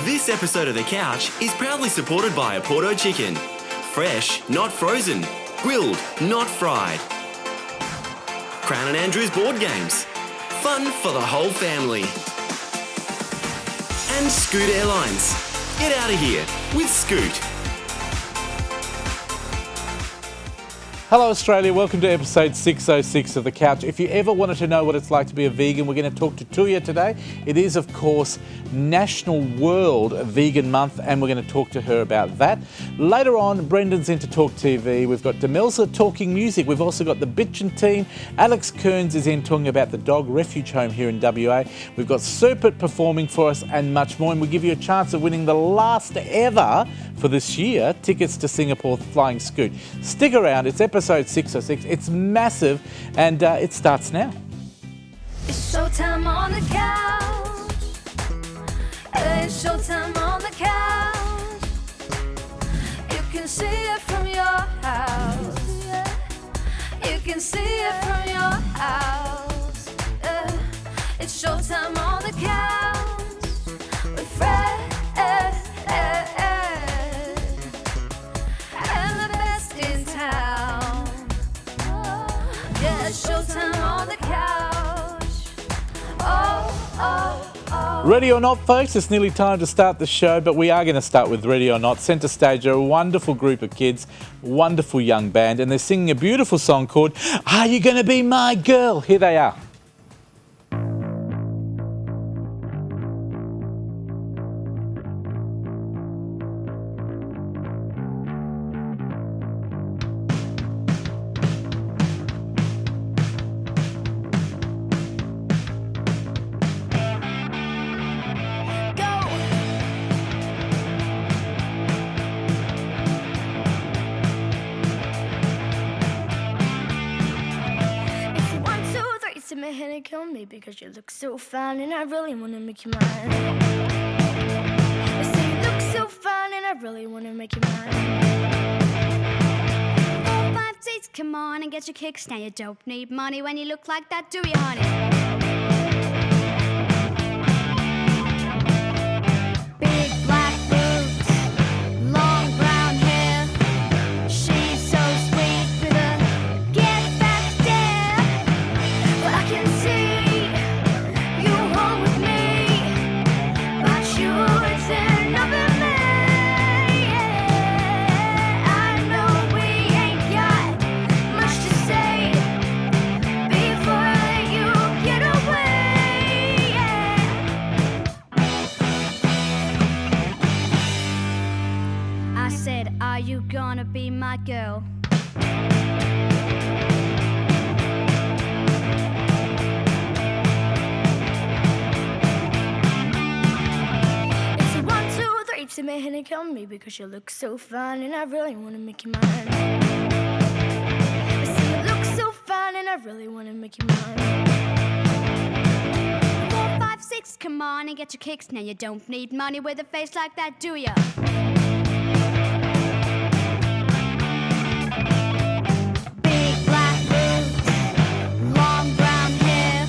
This episode of The Couch is proudly supported by Porto Chicken. Fresh, not frozen. Grilled, not fried. Crown and Andrews Board Games. Fun for the whole family. And Scoot Airlines. Get out of here with Scoot. Hello Australia, welcome to episode 606 of The Couch. If you ever wanted to know what it's like to be a vegan, we're going to talk to Tuya today. It is, of course, National World Vegan Month, and we're going to talk to her about that. Later on, Brendan's into Talk TV. We've got Demelza talking music. We've also got the Bitchin' team. Alex Kearns is in talking about the dog refuge home here in WA. We've got Serpent performing for us and much more, and we give you a chance of winning the last ever for this year tickets to Singapore Flying Scoot. Stick around, it's episode 606. It's massive, and it starts now. It's showtime on the couch. It's showtime on the couch. You can see it from your house. You can see it from your house. It's showtime on the couch with Fred. And the best in town. Yeah, it's showtime on the couch. Oh. Ready or not, folks, it's nearly time to start the show, but we are going to start with Ready or Not. Centre stage are a wonderful group of kids, wonderful young band, and they're singing a beautiful song called Are You Gonna Be My Girl? Here they are. My head and kill me because you look so fine and I really wanna make you mine. I say you look so fine and I really wanna make you mine. 4, 5, 6, come on and get your kicks. Now you don't need money when you look like that, do you, honey? Big black boots, long brown hair. She's so sweet with a get back stare. Well, I can see you home with me, but you would say nothing me. Yeah, I know we ain't got much to say before you get away. I said, are you gonna be my girl? It's a 1, 2, 3 to me and kill me because you look so fine and I really wanna make you mine. I see you look so fine and I really wanna make you mine. 4, 5, 6, come on and get your kicks. Now you don't need money with a face like that, do ya? Big black boots, long brown hair.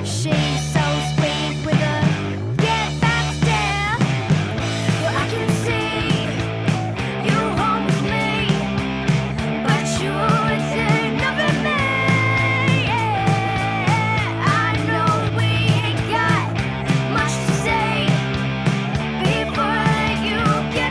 She's so sweet with a get back stare. Well, I can see you home with me, but you would say nothing me. Yeah, I know we ain't got much to say before you get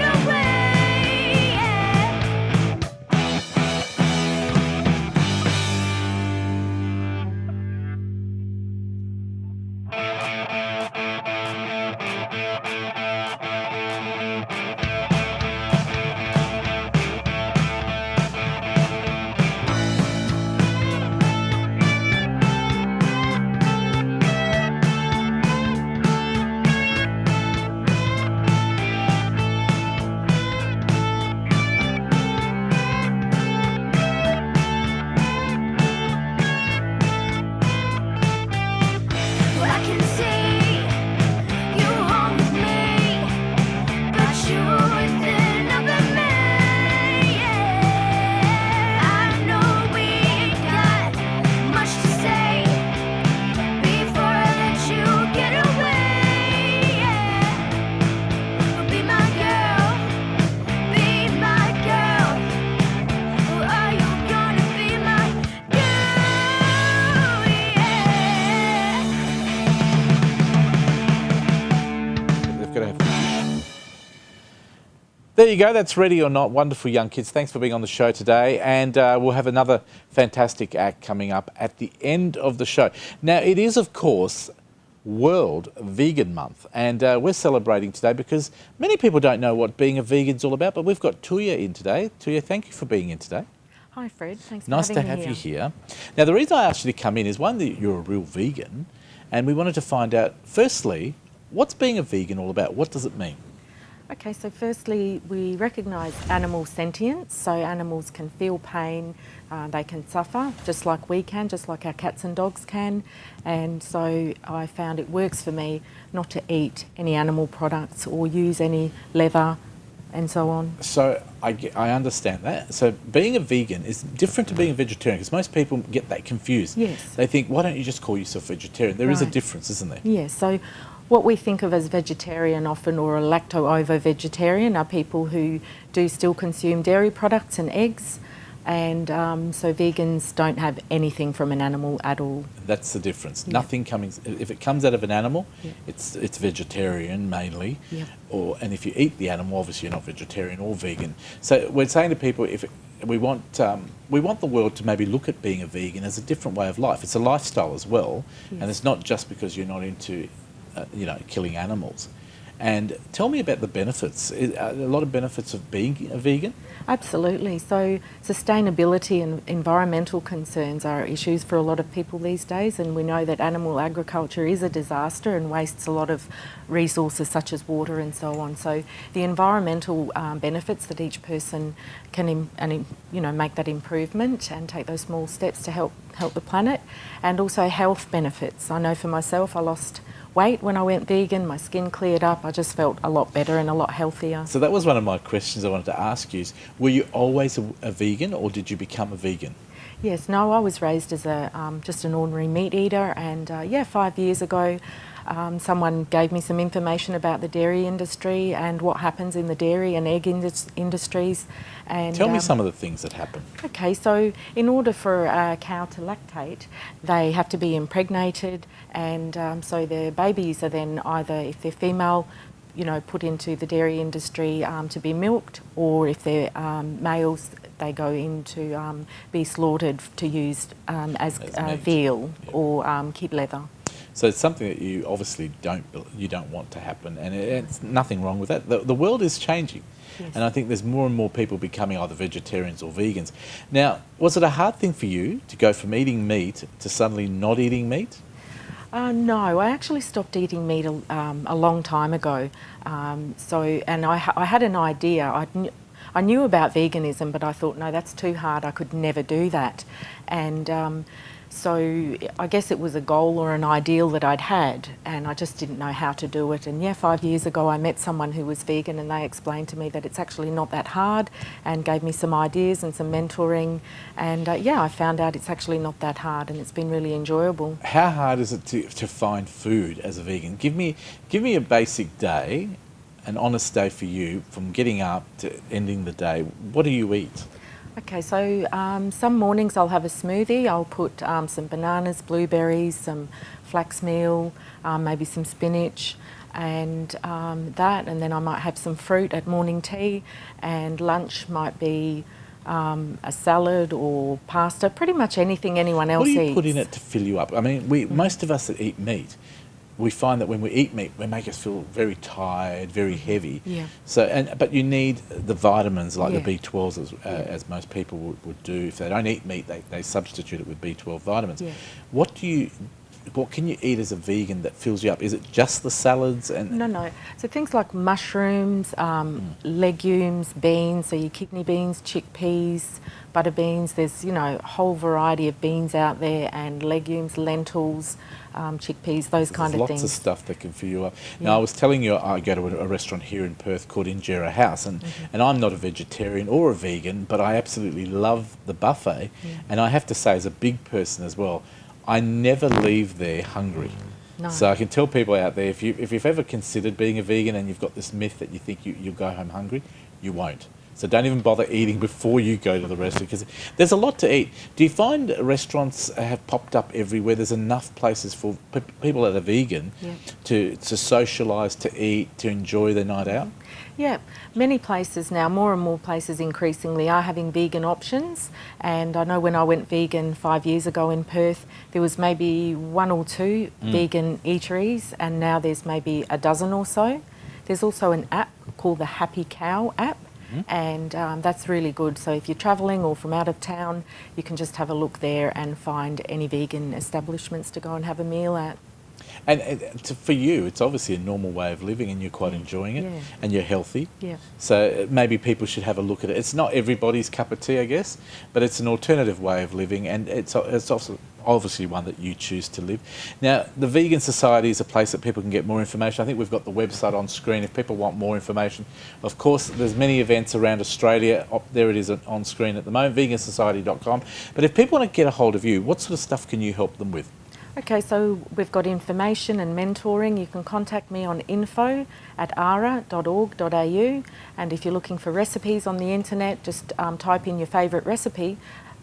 There you go. That's Ready or Not. Wonderful young kids. Thanks for being on the show today. And we'll have another fantastic act coming up at the end of the show. Now, it is, of course, World Vegan Month. And we're celebrating today because many people don't know what being a vegan's all about. But we've got Tuya in today. Tuya, thank you for being in today. Hi, Fred. Thanks for Nice having to me have you here. Now, the reason I asked you to come in is, one, that you're a real vegan. And we wanted to find out, firstly, what's being a vegan all about? What does it mean? Okay, so firstly, we recognise animal sentience. So animals can feel pain, they can suffer, just like we can, just like our cats and dogs can. And so I found it works for me not to eat any animal products or use any leather and so on. So I understand that. So being a vegan is different to being a vegetarian, because most people get that confused. Yes. They think, why don't you just call yourself vegetarian? There is a Right. difference, isn't there? Yes, so what we think of as vegetarian often, or a lacto-ovo-vegetarian, are people who do still consume dairy products and eggs. And so vegans don't have anything from an animal at all. That's the difference. Yeah. Nothing coming. If it comes out of an animal, Yeah. it's vegetarian mainly. Yeah. And if you eat the animal, obviously you're not vegetarian or vegan. So we're saying to people, if we want the world to maybe look at being a vegan as a different way of life. It's a lifestyle as well, and Yes. it's not just because you're not into, killing animals. And tell me about the benefits. A lot of benefits of being a vegan. Absolutely. So sustainability and environmental concerns are issues for a lot of people these days, and we know that animal agriculture is a disaster and wastes a lot of resources such as water and so on. So the environmental benefits that each person can make that improvement and take those small steps to help the planet, and also health benefits. I know for myself, I lost weight when I went vegan, my skin cleared up, I just felt a lot better and a lot healthier. So that was one of my questions I wanted to ask you. Were you always a vegan, or did you become a vegan? Yes, no, I was raised as just an ordinary meat eater, and 5 years ago someone gave me some information about the dairy industry and what happens in the dairy and egg industries. And Tell me some of the things that happen. Okay, so in order for a cow to lactate, they have to be impregnated, and so their babies are then either, if they're female, put into the dairy industry to be milked, or if they're males, they go into be slaughtered to use as meat. veal, Yeah. or keep leather. So it's something that you obviously don't want to happen, and it's nothing wrong with that. The world is changing, Yes. and I think there's more and more people becoming either vegetarians or vegans. Now, was it a hard thing for you to go from eating meat to suddenly not eating meat? No, I actually stopped eating meat a long time ago. I had an idea. I knew about veganism, but I thought, no, that's too hard. I could never do that. And so I guess it was a goal or an ideal that I'd had, and I just didn't know how to do it. And 5 years ago I met someone who was vegan, and they explained to me that it's actually not that hard, and gave me some ideas and some mentoring. And I found out it's actually not that hard, and it's been really enjoyable. How hard is it to find food as a vegan? Give me a basic day, an honest day for you, from getting up to ending the day. What do you eat? Okay, so some mornings I'll have a smoothie. I'll put some bananas, blueberries, some flax meal, maybe some spinach, and and then I might have some fruit at morning tea, and lunch might be a salad or pasta, pretty much anything anyone else What do eats. you put in it to fill you up? I mean, most of us that eat meat, we find that when we eat meat, it makes us feel very tired, very heavy. Yeah. But you need the vitamins like Yeah. the B12s, as most people would do. If they don't eat meat, they substitute it with B12 vitamins. Yeah. What can you eat as a vegan that fills you up? Is it just the salads and? No. So things like mushrooms, legumes, beans, so your kidney beans, chickpeas, butter beans. There's, a whole variety of beans out there, and legumes, lentils, chickpeas, those kind There's of lots things. of stuff that can fill you up. Yeah. Now, I was telling you, I go to a restaurant here in Perth called Injera House, and I'm not a vegetarian or a vegan, but I absolutely love the buffet. And I have to say, as a big person as well, I never leave there hungry. No. So I can tell people out there, if you've ever considered being a vegan and you've got this myth that you think you'll go home hungry, you won't. So don't even bother eating before you go to the restaurant because there's a lot to eat. Do you find restaurants have popped up everywhere? There's enough places for people that are vegan to socialise, to eat, to enjoy their night out? Yeah, many places now, more and more places increasingly are having vegan options. And I know when I went vegan 5 years ago in Perth, there was maybe 1 or 2 vegan eateries, and now there's maybe a dozen or so. There's also an app called the Happy Cow app, and that's really good. So if you're travelling or from out of town, you can just have a look there and find any vegan establishments to go and have a meal at. And for you, it's obviously a normal way of living and you're quite enjoying it and you're healthy. Yeah. So maybe people should have a look at it. It's not everybody's cup of tea, I guess, but it's an alternative way of living and it's also obviously one that you choose to live. Now, the Vegan Society is a place that people can get more information. I think we've got the website on screen if people want more information. Of course, there's many events around Australia. There it is on screen at the moment, vegansociety.com. But if people want to get a hold of you, what sort of stuff can you help them with? Okay, so we've got information and mentoring. You can contact me on info@ara.org.au, and if you're looking for recipes on the internet, just type in your favourite recipe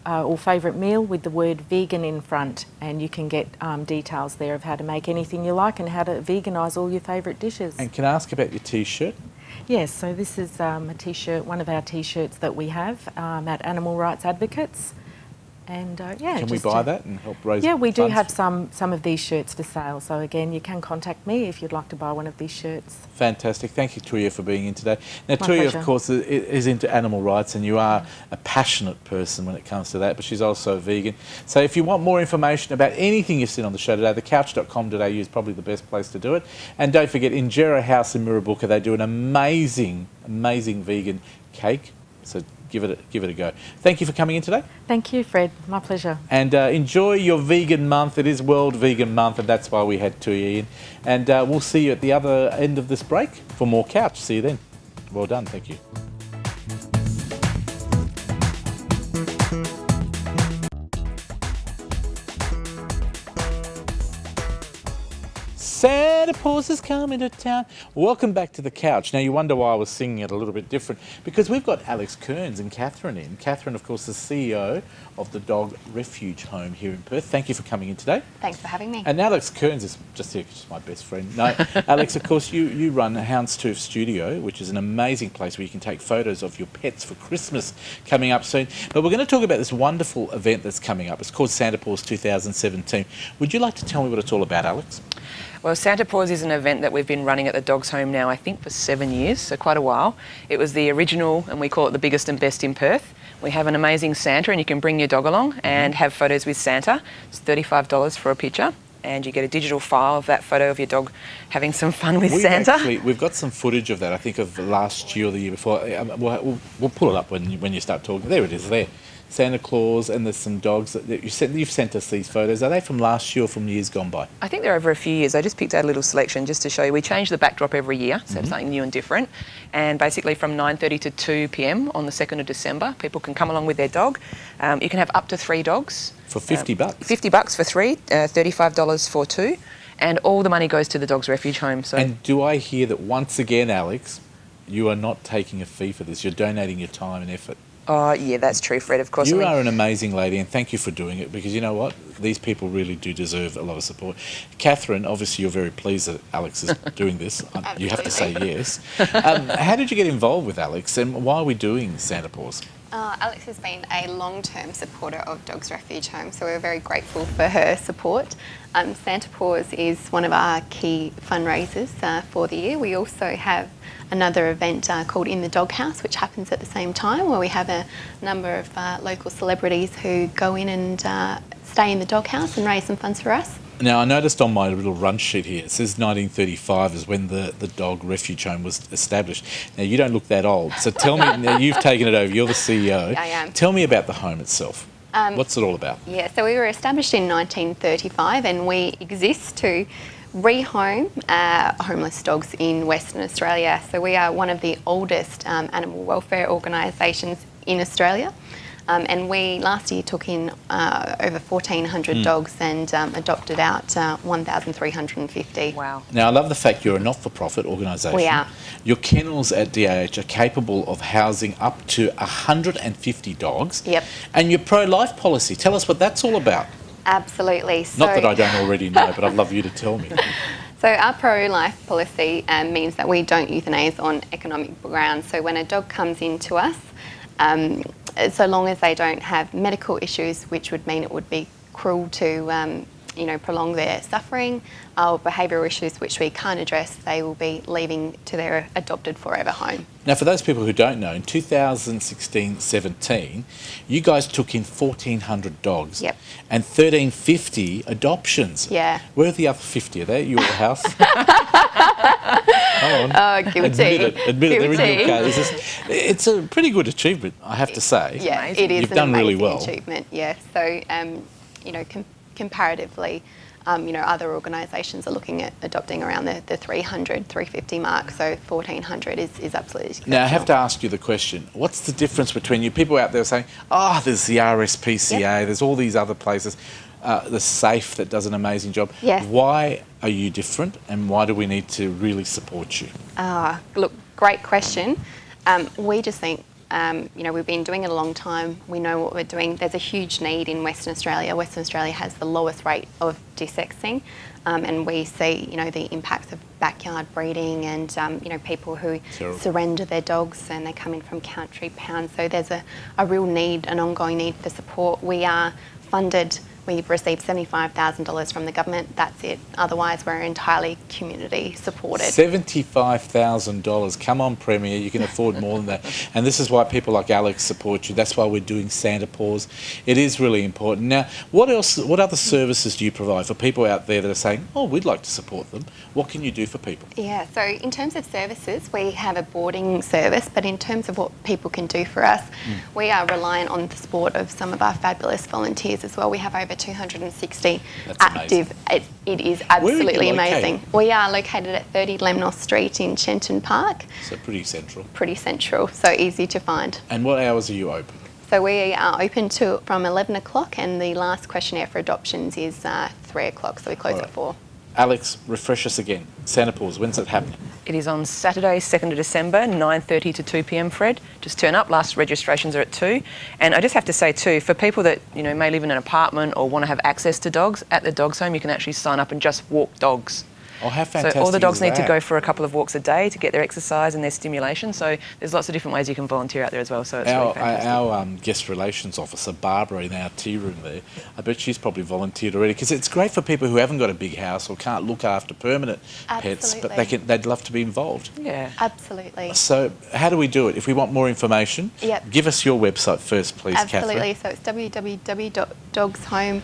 or favourite meal with the word vegan in front, and you can get details there of how to make anything you like and how to veganise all your favourite dishes. And can I ask about your t-shirt? Yes, so this is a t-shirt, one of our t-shirts that we have at Animal Rights Advocates. And can we buy that and help raise Yeah, we do funds? have some of these shirts for sale. So again, you can contact me if you'd like to buy one of these shirts. Fantastic. Thank you, Tuya, for being in today. Now, My Tuya, pleasure. of course, is into animal rights and you are a passionate person when it comes to that, but she's also vegan. So if you want more information about anything you've seen on the show today, thecouch.com.au is probably the best place to do it. And don't forget, Injera House in Mirrabooka, they do an amazing vegan cake. So give it a go. Thank you for coming in today. Thank you, Fred. My pleasure. And enjoy your vegan month. It is World Vegan Month, and that's why we had Tuya in. And we'll see you at the other end of this break for more Couch. See you then. Well done. Thank you. Santa Claus is coming to town. Welcome back to the Couch. Now you wonder why I was singing it a little bit different, because we've got Alex Kearns and Catherine in. Catherine, of course, is CEO of the Dog Refuge Home here in Perth. Thank you for coming in today. Thanks for having me. And Alex Kearns is just here, she's my best friend. No, Alex, of course, you run Houndstooth Studio, which is an amazing place where you can take photos of your pets for Christmas coming up soon. But we're going to talk about this wonderful event that's coming up. It's called Santa Paws 2017. Would you like to tell me what it's all about, Alex? Well, Santa Paws is an event that we've been running at the Dogs Home now, I think, for 7 years, so quite a while. It was the original, and we call it the biggest and best in Perth. We have an amazing Santa, and you can bring your dog along and have photos with Santa. It's $35 for a picture, and you get a digital file of that photo of your dog having some fun with Santa. We've got some footage of that, I think, of last year or the year before. We'll pull it up when you start talking. There it is, there. Santa Claus, and there's some dogs that you've sent us these photos. Are they from last year or from years gone by? I think they're over a few years. I just picked out a little selection just to show you. We change the backdrop every year, so it's something new and different. And basically from 9:30 to 2 p.m. on the 2nd of December, people can come along with their dog. You can have up to 3 dogs. For $50? $50 for 3, $35 for 2. And all the money goes to the Dogs Refuge Home. So. And do I hear that once again, Alex, you are not taking a fee for this? You're donating your time and effort. Oh, yeah, that's true, Fred, of course. You are an amazing lady, and thank you for doing it, because you know what? These people really do deserve a lot of support. Catherine, obviously you're very pleased that Alex is doing this. You have to say yes. How did you get involved with Alex, and why are we doing Santa Paws? Alex has been a long-term supporter of Dogs Refuge Home, so we're very grateful for her support. Santa Paws is one of our key fundraisers for the year. We also have another event called In the Doghouse, which happens at the same time, where we have a number of local celebrities who go in and stay in the doghouse and raise some funds for us. Now, I noticed on my little run sheet here, it says 1935 is when the Dog Refuge Home was established. Now, you don't look that old, so tell me, now you've taken it over, you're the CEO. I am. Tell me about the home itself. What's it all about? Yeah, so we were established in 1935, and we exist to rehome homeless dogs in Western Australia. So we are one of the oldest animal welfare organisations in Australia. And we last year took in over 1,400 dogs and adopted out 1,350. Wow. Now, I love the fact you're a not-for-profit organisation. We are. Your kennels at DAH are capable of housing up to 150 dogs. Yep. And your pro-life policy, tell us what that's all about. Absolutely. So, Not that I don't already know, but I'd love you to tell me. So our pro-life policy means that we don't euthanize on economic grounds. So when a dog comes into us, so long as they don't have medical issues, which would mean it would be cruel to prolong their suffering, or behavioural issues which we can't address, they will be leaving to their adopted forever home. Now, for those people who don't know, in 2016-17, you guys took in 1,400 dogs. Yep. And 1,350 adoptions. Yeah. Where are the other 50? Are they at your house? Come on. Guilty. Admit it. They're in your Guilty. car. It's a pretty good achievement, I have to say. Yeah, amazing. it is You've an done really amazing well. achievement. Yeah, so comparatively, other organisations are looking at adopting around the 300, 350 mark. So 1,400 is absolutely exceptional. Now, I have to ask you the question. What's the difference between you? People out there saying, there's the RSPCA, there's all these other places, the SAFE that does an amazing job. Yes. Why are you different, and why do we need to really support you? Look, great question. We just think, we've been doing it a long time. We know what we're doing. There's a huge need in Western Australia. Western Australia has the lowest rate of desexing, and we see, the impacts of backyard breeding and, people who Terrible. surrender their dogs and they come in from country pounds. So there's a real need, an ongoing need for support. We are funded. We've received $75,000 from the government. That's it. Otherwise, we're entirely community supported. $75,000. Come on, Premier, you can afford more than that. And this is why people like Alex support you. That's why we're doing Santa Paws. It is really important. Now, what else? What other services do you provide for people out there that are saying, we'd like to support them? What can you do for people? Yeah, so in terms of services, we have a boarding service, but in terms of what people can do for us, we are reliant on the support of some of our fabulous volunteers as well. We have over 260 That's active. It is absolutely located? amazing. We are located at 30 Lemnos Street in Shenton Park. So pretty central. Pretty central, so easy to find. And what hours are you open? So we are open from 11 o'clock, and the last questionnaire for adoptions is 3 o'clock, so we close All right. at 4. Alex, refresh us again. Santa Paws, when's it happening? It is on Saturday, 2nd of December, 9:30 to 2 p.m, Fred. Just turn up. Last registrations are at 2. And I just have to say too, for people that, may live in an apartment or want to have access to dogs, at the Dogs Home you can actually sign up and just walk dogs. Oh, how fantastic So all the dogs is need to that? go for a couple of walks a day to get their exercise and their stimulation. So there's lots of different ways you can volunteer out there as well. So it's really fantastic. Our guest relations officer, Barbara, in our tea room there, I bet she's probably volunteered already, because it's great for people who haven't got a big house or can't look after permanent pets, but they'd love to be involved. Yeah. Absolutely. So how do we do it? If we want more information, Yep. give us your website first, please, Absolutely. Catherine. So it's www.dogshome.org.au.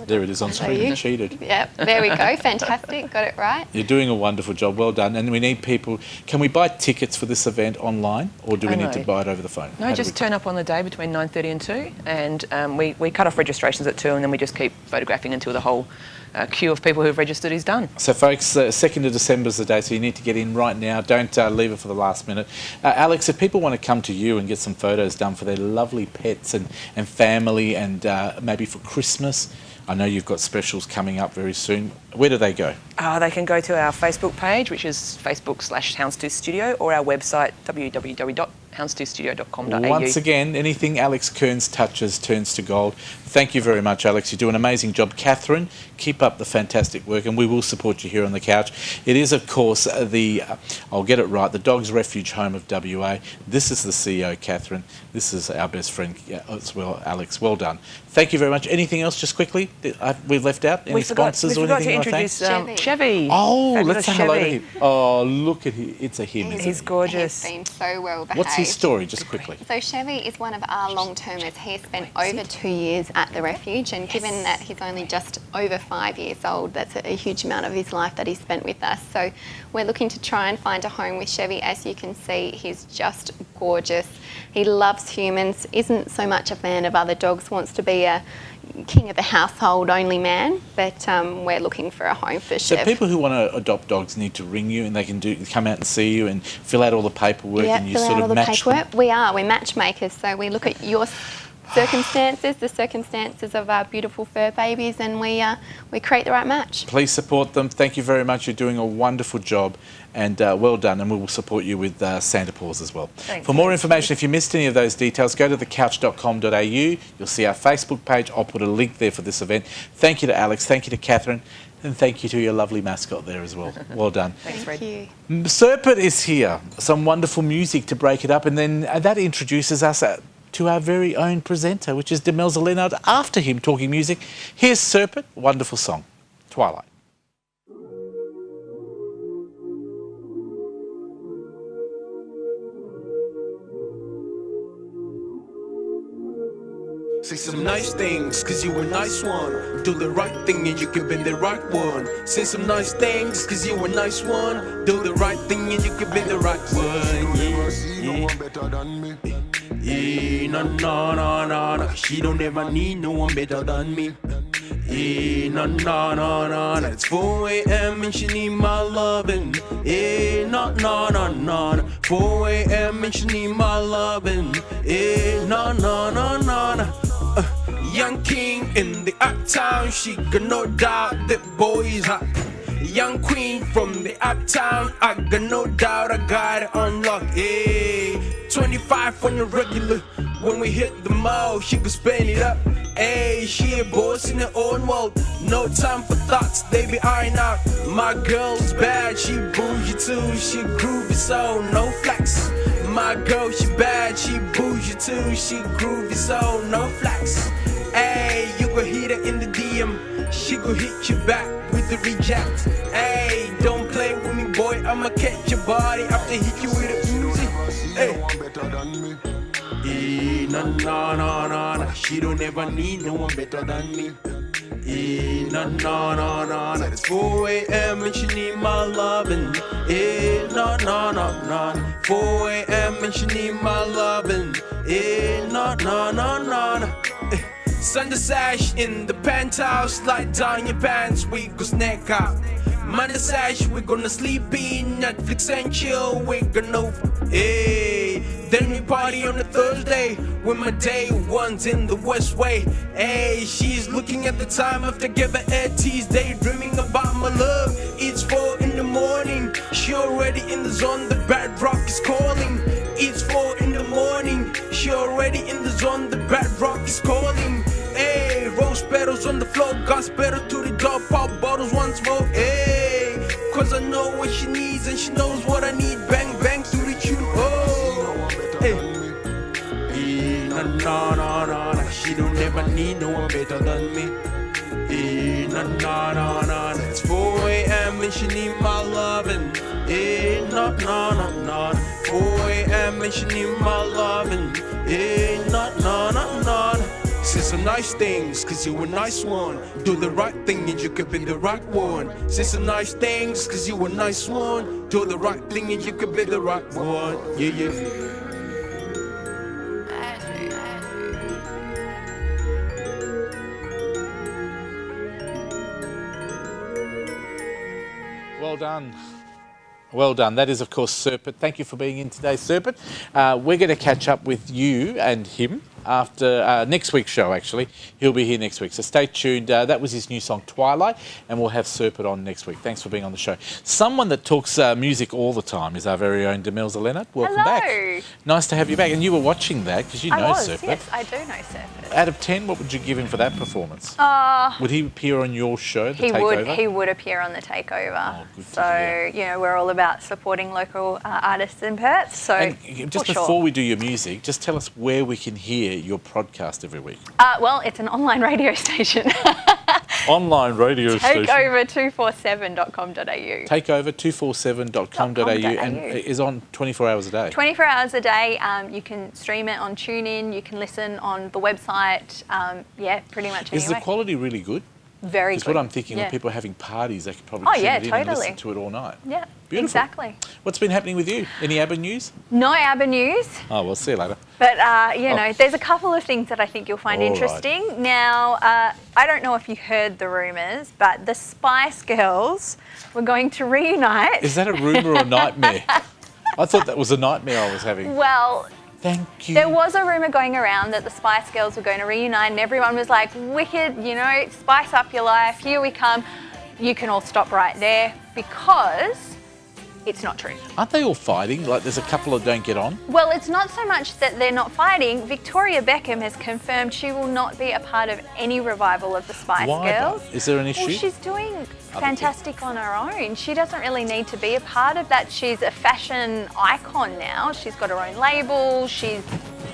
There it is on screen. You cheated. Yep, there we go. Fantastic. Got it right. You're doing a wonderful job. Well done. And we need people. Can we buy tickets for this event online, or do we need to no. buy it over the phone? No, just turn up on the day between 9:30 and 2, and we cut off registrations at 2, and then we just keep photographing until the whole queue of people who've registered is done. So, folks, 2nd of December is the day, so you need to get in right now. Don't leave it for the last minute. Alex, if people want to come to you and get some photos done for their lovely pets and family, and maybe for Christmas, I know you've got specials coming up very soon. Where do they go? They can go to our Facebook page, which is Facebook/Houndstooth Studio, or our website, www.houndstoothstudio.com.au. Once again, anything Alex Kearns touches turns to gold. Thank you very much, Alex. You do an amazing job. Catherine, keep up the fantastic work, and we will support you here on the couch. It is, of course, I'll get it right, the Dogs Refuge Home of WA. This is the CEO, Catherine. This is our best friend as well, Alex. Well done. Thank you very much. Anything else, just quickly, we've left out? Any sponsors or anything? We forgot to introduce Chevy. Oh, Fabulous let's say hello to Chevy. him. Oh, look at him. It's a him, isn't He's it? gorgeous. He's been so well behaved. What's his story, just quickly? So Chevy is one of our long-termers. He has spent over 2 years at the refuge, and given that he's only just over 5 years old, that's a huge amount of his life that he spent with us. So we're looking to try and find a home with Chevy. As you can see, he's just gorgeous. He loves humans, isn't so much a fan of other dogs, wants to be a king of the household only man, but we're looking for a home for So Chef. people who want to adopt dogs need to ring you and they can come out and see you and fill out all the paperwork and you fill sort out all of the match them. paperwork. We're matchmakers, so we look at your circumstances, the circumstances of our beautiful fur babies, and we create the right match. Please support them. Thank you very much. You're doing a wonderful job and well done, and we will support you with Santa Paws as well. Thanks. For more information, if you missed any of those details, go to thecouch.com.au. You'll see our Facebook page. I'll put a link there for this event. Thank you to Alex. Thank you to Catherine. And thank you to your lovely mascot there as well. Well done. Thanks, Fred. Thank you. Serpent is here. Some wonderful music to break it up, and then that introduces us to our very own presenter, which is Demelza Leonard. After him talking music, here's Serpent, wonderful song, Twilight. Say some nice things, cause you a nice one. Do the right thing and you can be the right one. Say some nice things, cause you a nice one. Do the right thing and you can be the right one. Yeah, no, no, no, no, no. She don't ever need no one better than me. Yeah, no, no, no, no, no. It's 4 a.m. and she need my loving. Yeah, no, no, no, no, no. 4 a.m. and she need my loving. Yeah, no, no, no, no, no. Young king in the uptown, she got no doubt that boy is hot. Young queen from the uptown, I got no doubt I got it on lock. Hey, 25 on the regular. When we hit the mall, she could spend it up. Hey, she a boss in her own world. No time for thoughts, they be iron out. My girl's bad, she bougie too. She groovy, so no flex. My girl, she bad, she bougie too. She groovy, so no flex. Hey, you go hit her in the DM. She go hit you back with the reject. Hey, don't play with me, boy. I'ma catch your body after hit you with a Uzi. Hey. No, no, no, no, no. She don't ever need no one better than me. No, no, no, no, no. It's 4 a.m. and she need my loving. No, no, no, no. 4 a.m. and she need my loving. No, no, no, no, no. Sunday sash in the penthouse, slide down your pants, we go snack out. Monday sash, we gonna sleep in, Netflix and chill, we gonna, hey. Then we party on a Thursday, with my day ones in the West Way. Hey, she's looking at the time after giving her tease, daydreaming about my love. It's 4 in the morning, she already in the zone, the bad rock is calling. It's 4 in the morning, she already in the zone, the bad rock is calling. Hey, rose petals on the floor, gas pedal to the door, pop bottles once more. Hey, cause I know what she needs and she knows what I need. Bang, bang to the tune. Oh, hey. No, no, no, no, no. She don't ever need no one better than me. No, no, no, no, no. It's 4 a.m. and she need my loving. No, no, no, no. 4 a.m. and she need my loving. No, no, no, no. Say some nice things, cause you a nice one. Do the right thing and you could be the right one. Say some nice things, cause you a nice one. Do the right thing and you could be the right one. Yeah, yeah. Well done. Well done. That is, of course, Serpent. Thank you for being in today, Serpent. We're going to catch up with you and him after next week's show, actually. He'll be here next week, so stay tuned. That was his new song, Twilight, and we'll have Serpent on next week. Thanks for being on the show. Someone that talks music all the time is our very own Demelza Leonard. Welcome back. Nice to have you back. And you were watching that because you know Serpent. Yes, I do know Serpent. Out of 10, what would you give him for that performance? Would he appear on your show, The Takeover? He would appear on The Takeover. Oh, good to so, hear. you know, we're all about supporting local artists in Perth. So, And just before we do your music, just tell us where we can hear your podcast every week. Well, it's an online radio station. Online radio station. Takeover247.com.au. Takeover247.com.au and it is on 24 hours a day. 24 hours a day. You can stream it on TuneIn. You can listen on the website. Yeah, pretty much anyway. Is the quality really good? Very Because good. what I'm thinking, Yeah. when people are having parties, they could probably Oh, tune yeah, it in and totally. listen to it all night. Yeah, Beautiful. exactly. What's been happening with you? Any ABBA news? No ABBA news, Oh, we'll see you later. but there's a couple of things that I think you'll find All right. interesting. Now, I don't know if you heard the rumours, but the Spice Girls were going to reunite. Is that a rumour or a nightmare? I thought that was a nightmare I was having. Well, Thank you. there was a rumour going around that the Spice Girls were going to reunite, and everyone was like, wicked, spice up your life, here we come. You can all stop right there because it's not true. Aren't they all fighting? Like there's a couple that don't get on? Well, it's not so much that they're not fighting. Victoria Beckham has confirmed she will not be a part of any revival of the Spice Why Girls. though? Is there an issue? Well, she's doing fantastic on her own. She doesn't really need to be a part of that. She's a fashion icon now. She's got her own label. She's.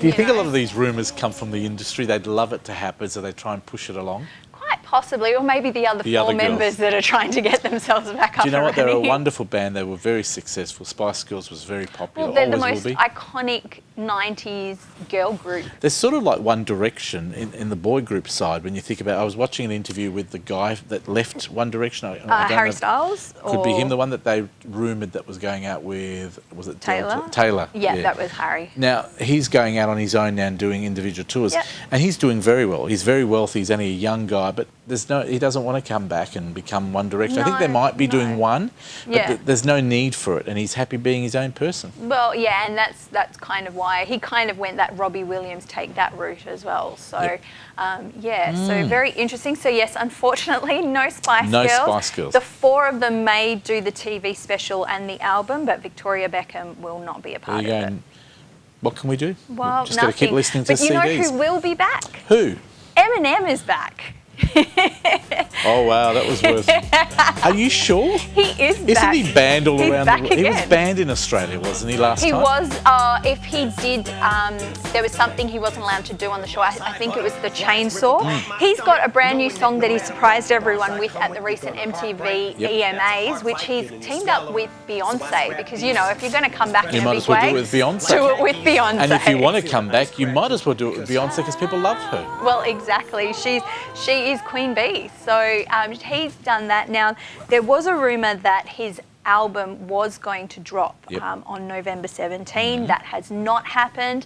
Do you think a lot of these rumours come from the industry? They'd love it to happen, so they try and push it along? Quite possibly, or maybe the other The four other girls. members that are trying to get themselves back up. Do you know what? They're a running. wonderful band. They were very successful. Spice Girls was very popular. Well, they're the Always most will be. iconic 90s girl group. There's sort of like One Direction in the boy group side when you think about. I was watching an interview with the guy that left One Direction. I don't Harry know. Styles? Could be or him, the one that they rumoured that was going out with. Was it Taylor? Taylor. Yeah, that was Harry. Now he's going out on his own now and doing individual tours, Yep. and he's doing very well. He's very wealthy. He's only a young guy, but he doesn't want to come back and become One Direction. I think they might be doing one, but Yeah. there's no need for it, and he's happy being his own person. Well, yeah, and that's kind of why he kind of went that Robbie Williams take that route as well. So, Yep. so very interesting. So yes, unfortunately, no Spice No Girls. Spice Girls. The four of them may do the TV special and the album, but Victoria Beckham will not be a There part you of go. it. And what can we do? Well, Just got to keep nothing. listening to But you know CDs. who will be back? Who? Eminem is back. Oh wow, that was worth. Are you sure? He is Isn't back. he banned all He's around back the world? He was again. banned in Australia, wasn't he, last He time? was, if he did, there was something he wasn't allowed to do on the show. I think it was the chainsaw. He's got a brand new song that he surprised everyone with at the recent MTV EMAs, which he's teamed up with Beyonce. Because, if you're going to come back You in a might big as well way, do it with Beyonce. do it with Beyonce. And if you want to come back, you might as well do it with Beyonce because people love her. Well, exactly. She is Queen Bee. So he's done that. Now, there was a rumour that his album was going to drop Yep. on November 17. That has not happened.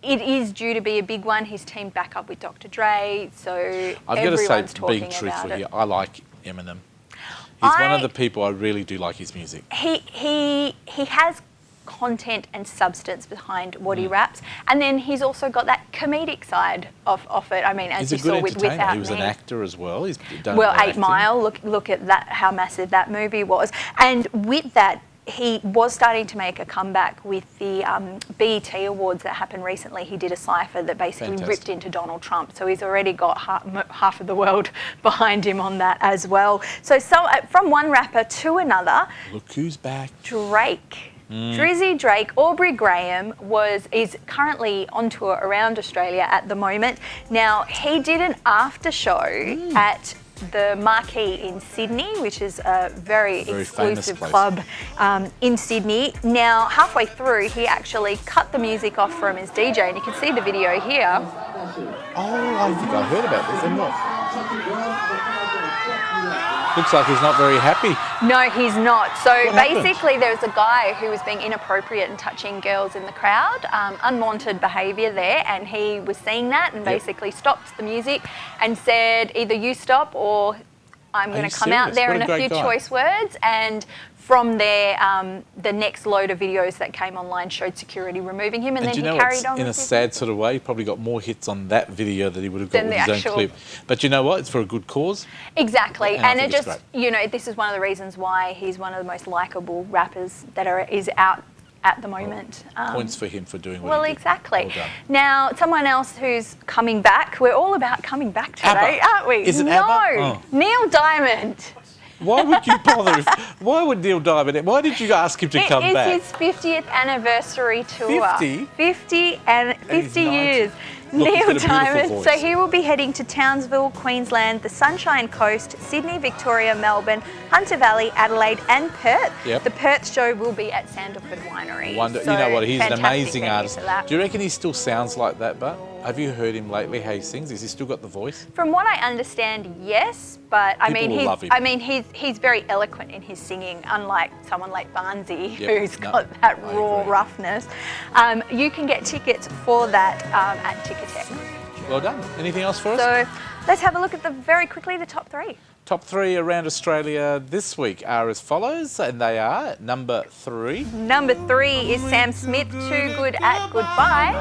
It is due to be a big one. He's teamed back up with Dr. Dre, so I've got to everyone's say, talking being truthful about it. here, I like Eminem. He's one of the people I really do like his music. He has content and substance behind what Mm. he raps, and then he's also got that comedic side of it. I mean, as He's you a good saw with entertainer. Without He was Me. an actor as well. He's done Well, a lot of 8 acting. Mile. Look at that, how massive that movie was. And with that, he was starting to make a comeback with the BET Awards that happened recently. He did a cypher that basically Fantastic. ripped into Donald Trump. So he's already got half of the world behind him on that as well. So from one rapper to another, Look who's back. Drake. Drizzy Drake, Aubrey Graham is currently on tour around Australia at the moment. Now, he did an after show at the Marquee in Sydney, which is a very famous exclusive place. club in Sydney. Now, halfway through, he actually cut the music off from his DJ, and you can see the video here. Oh, I think I heard about this. And what? Looks like he's not very happy. No, he's not. So What happened? basically, there was a guy who was being inappropriate and touching girls in the crowd, unwanted behaviour there, and he was seeing that and basically stopped the music and said, either you stop or I'm going you to come out serious? there What in a a great few guy. choice words. And from there, the next load of videos that came online showed security removing him, and And do then you he know carried what? on In a with his sad sort of way, he probably got more hits on that video that he would have got Than with the his own actual- clip. But you know what? It's for a good cause. Exactly, And I and think it it's just, this is one of the reasons why he's one of the most likeable rappers that is out at the moment. Points for him for doing what Well, he did. exactly. Well done. Now, someone else who's coming back. We're all about coming back today, ABBA. aren't we? Is it no, ABBA? Oh. Neil Diamond. Why would you bother? Why would Neil Diamond? Why did you ask him to come It back? is his 50th anniversary tour. 50? 50 and he's 50 90. years. Look, he's got a Neil beautiful Diamond. voice. So he will be heading to Townsville, Queensland, the Sunshine Coast, Sydney, Victoria, Melbourne, Hunter Valley, Adelaide, and Perth. Yep. The Perth show will be at Sandalford Winery. Wonder, So you know what? He's an fantastic amazing venue artist. for that. Do you reckon he still sounds like that, but? Have you heard him lately, how he sings? Has he still got the voice? From what I understand, yes, but People will love him. he's very eloquent in his singing, unlike someone like Barnsey, Yep, who's no, got that I raw agree. roughness. You can get tickets for that at Ticketek. Well done. Anything else for us? So let's have a look at very quickly the top three. Top 3 around Australia this week are as follows, and they are number 3. Number 3 is Sam Smith, Too Good at Goodbye.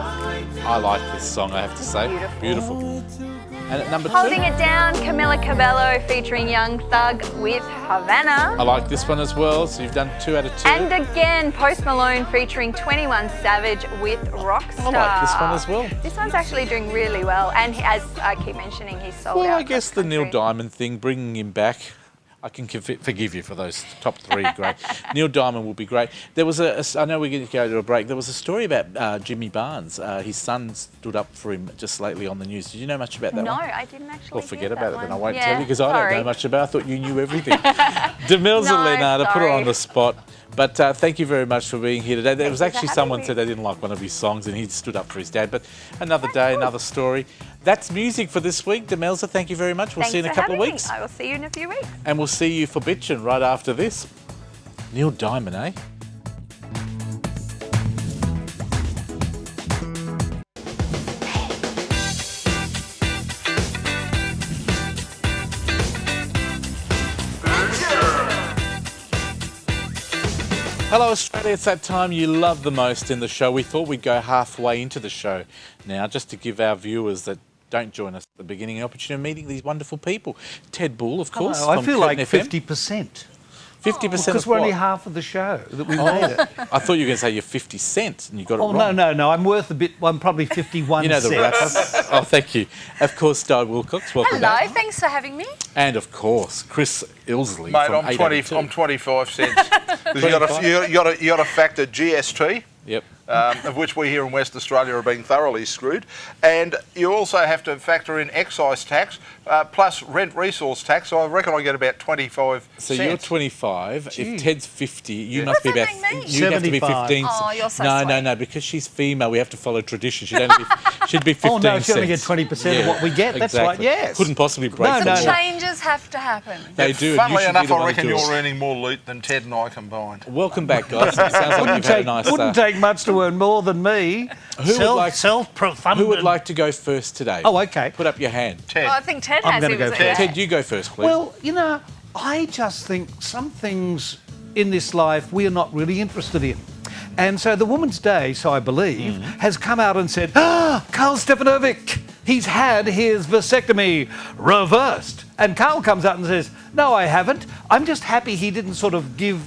I like this song, I have to say. Beautiful. And at number 2, Holding It Down, Camila Cabello featuring Young Thug with Havana. I like this one as well, so you've done 2 out of 2. And again, Post Malone featuring 21 Savage with Rockstar. I like this one as well. This one's actually doing really well, and as I keep mentioning, he's sold out. Well, I guess the Neil country. Diamond thing, bringing him back, I can forgive you for those top 3. Great. Neil Diamond will be great. There was I know we're going to go to a break. There was a story about Jimmy Barnes. His son stood up for him just lately on the news. Did you know much about that No, one? I didn't actually. Well, forget hear about that it then. one. I won't Yeah, tell you because I don't sorry. know much about it. I thought you knew everything. Demelza No, Leonard, I put her sorry. on the spot. But thank you very much for being here today. There was you for actually having someone me. said they didn't like one of his songs and he stood up for his dad. But another day, another story. That's music for this week. Demelza, thank you very much. We'll see you in a Thanks for couple of having weeks. me. I will see you in a few weeks. And we'll see you for Bitchin' right after this. Neil Diamond, eh? Hello Australia, it's that time you love the most in the show. We thought we'd go halfway into the show now just to give our viewers that don't join us at the beginning an opportunity of meeting these wonderful people. Ted Bull, of course. Hello, I from feel like Curtin FM. 50%. 50% Because of we're only what? half of the show that we made it. I thought you were going to say you're 50 cents and you got it Oh, wrong. no. I'm worth a bit. I'm probably 51 You know the cents. rapper. Oh, thank you. Of course, Di Wilcox, welcome Hello, back. thanks for having me. And of course, Chris Ilsley Mate, from I'm 25 cents. 'Cause you got to factor GST, Yep. of which we here in West Australia are being thoroughly screwed, and you also have to factor in excise tax plus rent resource tax. So I reckon I get about 25 So cents. you're 25. Gee. If Ted's 50, you Yeah. must be What does about. that mean? You'd have to be 75. 15. Oh, you're so no, sweet. no, because she's female. We have to follow tradition. She'd only be, she'd be 15 Oh, no, she only cents. gets 20% of what we get. That's right, exactly. yes. Couldn't possibly break No, the no, law. no. Changes have to happen. They do. and you Funnily should be enough, the I one reckon to do it. you're earning more loot than Ted and I combined. Welcome back, guys. It sounds like you've had a nice. Wouldn't take much to earn more than me. Who would like- Self-profunded. Who would like to go first today? Oh, okay. Put up your hand. Ted. Oh, I think Ted I'm has. gonna He go was first. Ted, you go first, please. Well, you know, I just think some things in this life we are not really interested in. And so the Woman's Day, so I believe, has come out and said, Karl Stefanovic, he's had his vasectomy reversed. And Karl comes out and says, no, I haven't. I'm just happy he didn't sort of give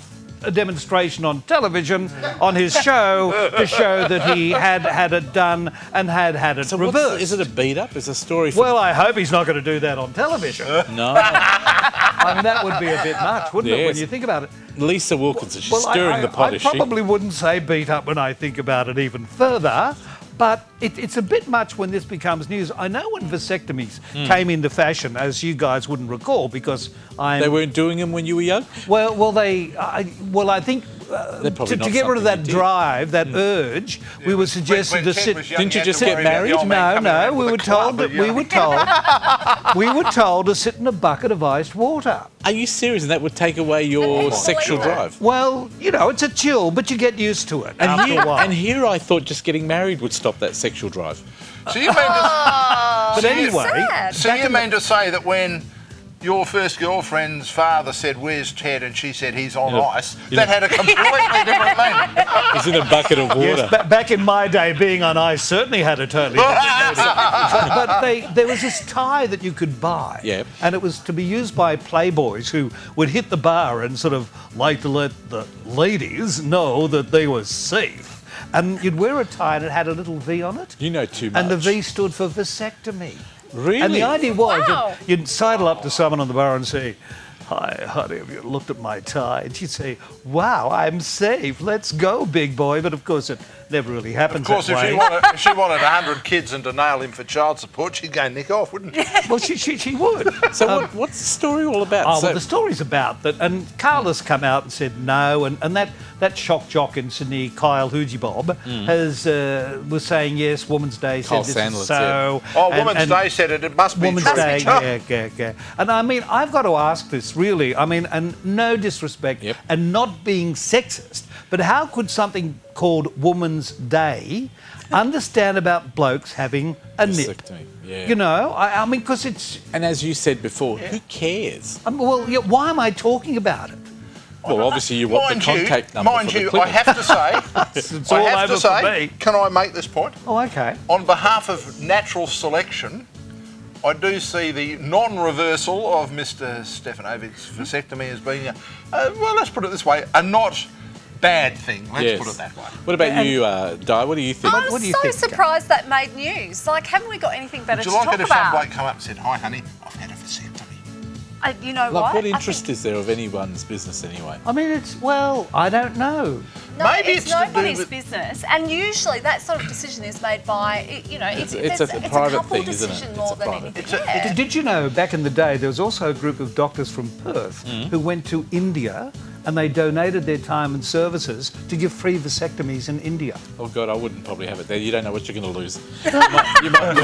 a demonstration on television on his show to show that he had had it done and had had it So reversed. is it a beat up? Is a story for Well, I hope he's not going to do that on television. No. I mean, that would be a bit much, wouldn't it, when Yes. you think about it? Lisa Wilkinson, she's stirring the pot, I is she? probably wouldn't say beat up when I think about it even further, but it's a bit much when this becomes news. I know when vasectomies came into fashion, as you guys wouldn't recall, because I'm... They weren't doing them when you were young? I think They're probably to not get rid of something that you did. drive, that urge, we were suggested When to Ted sit... was young, Didn't you had just to get worry about the married? old man coming around we with were a club, told but, that you we know. were told to sit in a bucket of iced water. Are you serious? And that would take away your sexual drive? Well, you know, it's a chill, but you get used to it after a while. And here I thought just getting married would stop that sexual drive. So you mean to, But anyway, so you mean to say that when your first girlfriend's father said, "Where's Ted?" and she said, "He's on ice," that had a completely different meaning. It's in a bucket of water. yes, back in my day, being on ice certainly had a totally different meaning. But there was this tie that you could buy, Yep. and it was to be used by playboys who would hit the bar and sort of like to let the ladies know that they were safe. And you'd wear a tie and it had a little V on it. You know too much. And the V stood for vasectomy. Really? And the idea was Wow. that you'd sidle up to someone on the bar and say, "Hi, honey, have you looked at my tie?" And she'd say, "Wow, I'm safe. Let's go, big boy." But of course, it never really happens. Of course, that if way. she wanted 100 kids and to nail him for child support, she'd go nick off, wouldn't she? Well, she would. So what's the story all about? Oh, So- well, the story's about that, and Carla's come out and said no, and that shock jock in Sydney, Kyle Hoojibob, was saying yes, Women's Day said Kyle this Sandlin is so. Oh, Women's Day said it must be Women's true. Day, yeah. And I mean, I've got to ask this really. I mean, and no disrespect, Yep. and not being sexist, but how could something called Women's Day understand about blokes having a nip? Vasectomy, yeah. You know, I mean, because it's. And as you said before, who cares? Well, yeah, why am I talking about it? Well, obviously you want the contact number Mind for the you, I clinic. have to say, It's all over for me. can I make this point? Oh, okay. On behalf of natural selection, I do see the non-reversal of Mr. Stefanovic's vasectomy as being, well, let's put it this way, a not bad thing. Let's Yes. put it that way. What about you, Di? What do you think? What I'm do you so think? surprised that made news. Like, haven't we got anything better Would you to like talk it if some about? bloke come up and said, "Hi, honey, I've had a vasectomy"? You know Like, what I interest think- is there of anyone's business anyway? I mean, I don't know. No, Maybe it's it's to do nobody's with- business, and usually that sort of decision is made by, you know, it's It's a private couple thing, isn't it? decision It's more a than private anything. thing. Yeah. Did you know back in the day there was also a group of doctors from Perth who went to India and they donated their time and services to give free vasectomies in India? Oh God, I wouldn't probably have it there. You don't know what you're going to lose. You might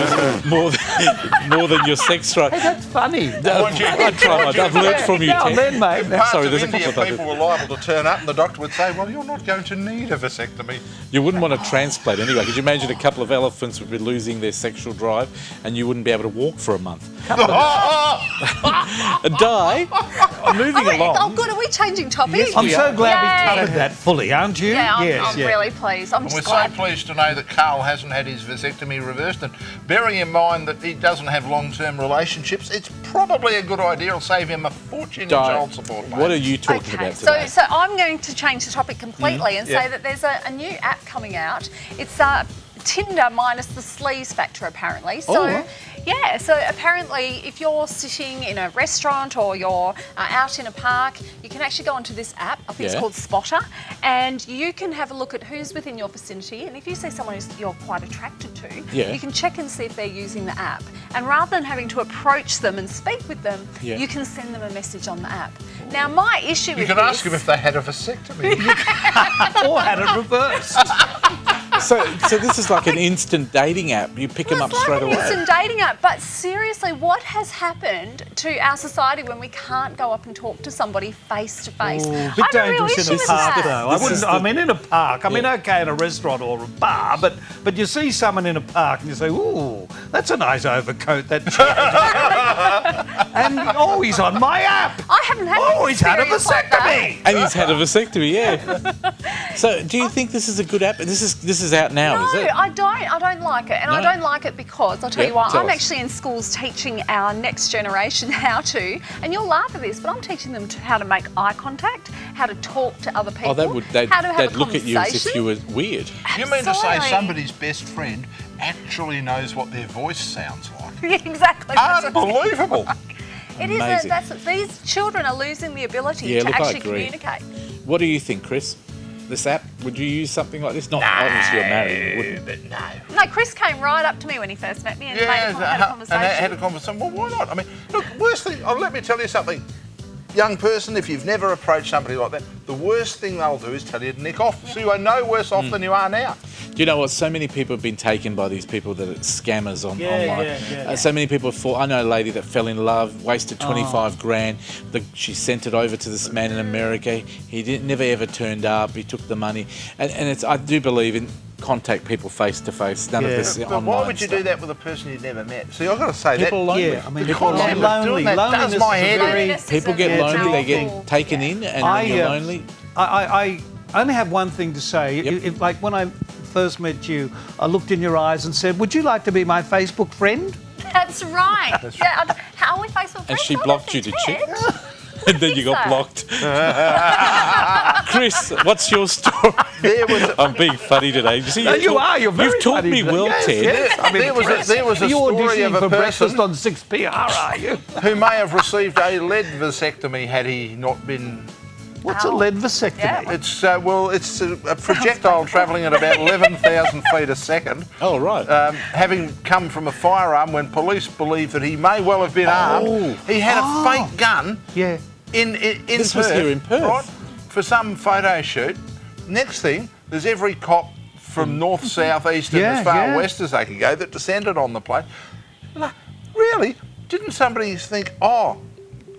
lose more than your sex drive. That's funny. I'd try. I've learned from you, Now Ted. then, mate. Parts Sorry, of there's a India, couple of people were liable to turn up and the doctor would say, "Well, you're not going to need a vasectomy." You wouldn't want to transplant anyway. Could you imagine a couple of elephants would be losing their sexual drive and you wouldn't be able to walk for a month? Di, moving Oh, along. good. Are we changing topics? I'm so glad Yay. we covered that fully, aren't you? Yeah, I'm, yes, I'm really pleased. I'm And we're just so glad. pleased to know that Carl hasn't had his vasectomy reversed, and bearing in mind that he doesn't have long-term relationships, it's probably a good idea. It'll save him a fortune in Di, child support. what are mate. you talking Okay, about so today? so I'm going to change the topic completely and Yeah. say that there's a new app coming out. It's Tinder minus the sleaze factor, apparently. So, Oh. yeah, so apparently if you're sitting in a restaurant or you're out in a park, you can actually go onto this app. I think Yeah. it's called Spotter, and you can have a look at who's within your vicinity, and if you see someone you're quite attracted to, Yeah. you can check and see if they're using the app. And rather than having to approach them and speak with them, Yeah. you can send them a message on the app. Now, my issue You with can this... ask him if they had a vasectomy. Or had it reversed. So this is like an instant dating app. You pick them Well, up it's straight like an away. instant dating app, but seriously, what has happened to our society when we can't go up and talk to somebody face to face? Bit I have a real dangerous issue in a with park, that. though. I This is wouldn't. the- I mean, in a park. I mean, Yeah. okay, in a restaurant or a bar, but you see someone in a park and you say, "Ooh, that's a nice overcoat." That. And oh, he's on my app. I haven't had Oh, an he's had a experience like that. vasectomy. And he's had a vasectomy, yeah. So, do you think this is a good app? This is out now, is No, it? I don't like it. And I No? don't like it because, I'll tell Yeah, you what, tell I'm us. actually in schools teaching our next generation how to, and you'll laugh at this, but I'm teaching them how to make eye contact, how to talk to other people, They'd how to have they'd a look at you as if conversation. you were weird. You mean to say Absolutely. somebody's best friend actually knows what their voice sounds like? Exactly. That's what- Unbelievable. It is. Amazing. These children are losing the ability Yeah, to look, I actually agree. communicate. What do you think, Chris? This app, would you use something like this? Not obviously you're married, you wouldn't. But no. No, Chris came right up to me when he first met me and Yeah, had a conversation. and had a conversation. Well, why not? I mean, look, worst thing. Oh, let me tell you something. Young person, if you've never approached somebody like that, the worst thing they'll do is tell you to nick off. So you are no worse off than you are now. Do you know what? So many people have been taken by these people that are scammers online. yeah. So many people fall. I know a lady that fell in love, wasted 25 grand. She sent it over to this man in America. He never ever turned up. He took the money, and it's. I do believe in contact people face to face. None of this But online why would you stuff. do that with a person you've never met? See, I've got to say People are that. lonely. Yeah, I mean, The people concept are of doing lonely. that does Loneliness my is a head very- in. People get Yeah, lonely. They powerful. get taken in, and when you're lonely. I only have one thing to say. Yep. If, like when I first met you, I looked in your eyes and said, "Would you like to be my Facebook friend?" That's right. Yeah, how are we Facebook friends? And she I don't blocked you, think did she? Ted. and then you got blocked. Chris, what's your story? I'm being funny today. You see, No, you are. You're very You've taught funny me today. well, Yes, Ted. yes. I'm There was a- impressed. there was a Are you story auditioning of a for breakfast person- on 6PR, are you? who may have received a lead vasectomy had he not been. What's a lead vasectomy? It's it's a projectile travelling at about 11,000 feet a second. Oh, right. Having come from a firearm when police believe that he may well have been armed, he had a fake gun. Yeah. In This Perth, was here in Perth. right, for some photo shoot. Next thing, there's every cop from north, south, east, and Yeah, as far yeah. west as they can go that descended on the place. Really? Didn't somebody think, oh,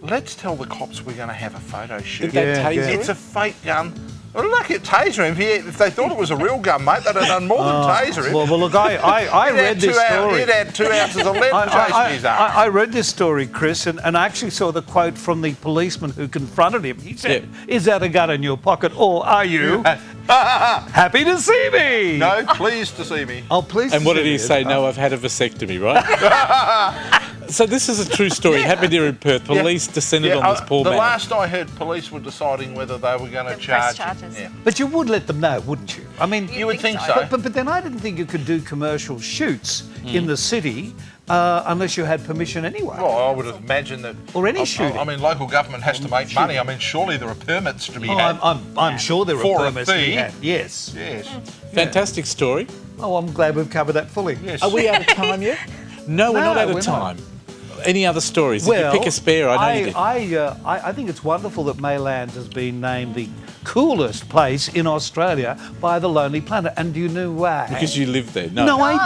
let's tell the cops we're going to have a photo shoot? Did they taser him? It's a fake gun. Well, look at taser him. If they thought it was a real gun, mate, they'd have done more than taser him. Well, look, I He'd read had this story. He'd had 2 ounces of lead chasing his arm. I read this story, Chris, and I actually saw the quote from the policeman who confronted him. He said, "Is that a gun in your pocket, or are you happy to see me?" No, pleased to see me. Oh, please. And what did he say? No, I've had a vasectomy, right? So this is a true story. It happened here in Perth. Police descended on this poor the man. last I heard, police were deciding whether they were going to press charge him. charges. Yeah. But you would let them know, wouldn't you? I mean, You would think so. But then I didn't think you could do commercial shoots in the city unless you had permission anyway. Well, I would imagine that. Or any I shooting. mean, local government has to make money. I mean, surely there are permits to be had. I'm sure there For are a permits to be fee. had. Yes. Yes. Fantastic story. Oh, I'm glad we've covered that fully. Yes. Are we out of time yet? No, we're not out we're of not. time. Any other stories? If you pick a spare, I know you did. I think it's wonderful that Maylands has been named the coolest place in Australia by the Lonely Planet. And do you know why? Because you live there. No. No, I No,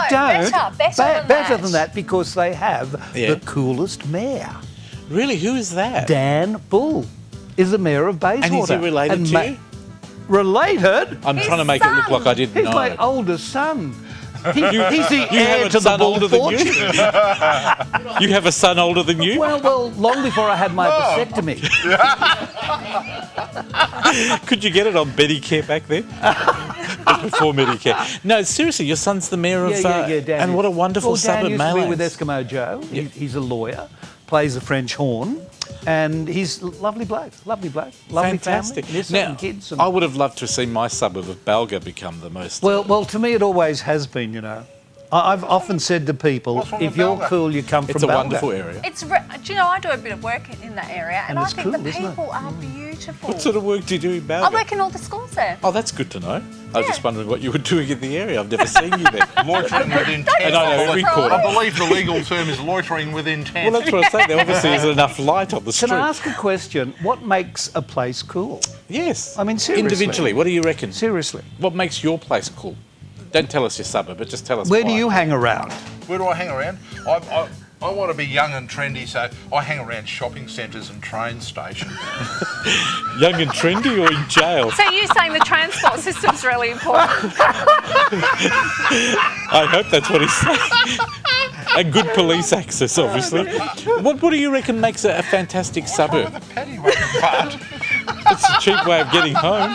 don't. better than than that, because they have the coolest mayor. Really? Who is that? Dan Bull is the mayor of Bayswater. And is he related to you? Related? I'm trying to make it look like I didn't He's know. my oldest son. He's the You heir have a to the son Bull older than you? fortune. You have a son older than you? Well, long before I had my vasectomy. Could you get it on Medicare back then? Before Medicare. No, seriously, your son's the mayor of... Dan. and what a wonderful suburb, Dan used to be Maylands. with Eskimo Joe. He's a lawyer, plays the French horn, and he's a lovely bloke, lovely Fantastic. family, Nissa Now, and kids. I would have loved to have seen my suburb of Balga become the most... Well, to me it always has been, you know. I've often said to people, What's wrong if with you're Balga? cool, you come it's from a Balga. wonderful area. It's, do you know, I do a bit of work in that area, and I it's think cool, the isn't it? people are beautiful. What sort of work do you do in Balga? I work in all the schools there. Oh, that's good to know. I was just wondering what you were doing in the area. I've never seen you there. Loitering with intent. And I know every corner. I believe the legal term is loitering with intent. Well, that's what I say. There obviously isn't enough light on the street. Can I ask a question? What makes a place cool? Yes. I mean, seriously. Individually, what do you reckon? Seriously. What makes your place cool? Don't tell us your suburb, but just tell us Where do why. you hang around? Where do I hang around? I want to be young and trendy, so I hang around shopping centres and train stations. Young and trendy or in jail? So you're saying the transport system's really important? I hope that's what he's saying. And good police access, obviously. What do you reckon makes a fantastic suburb? The paddy wagon part. It's a cheap way of getting home.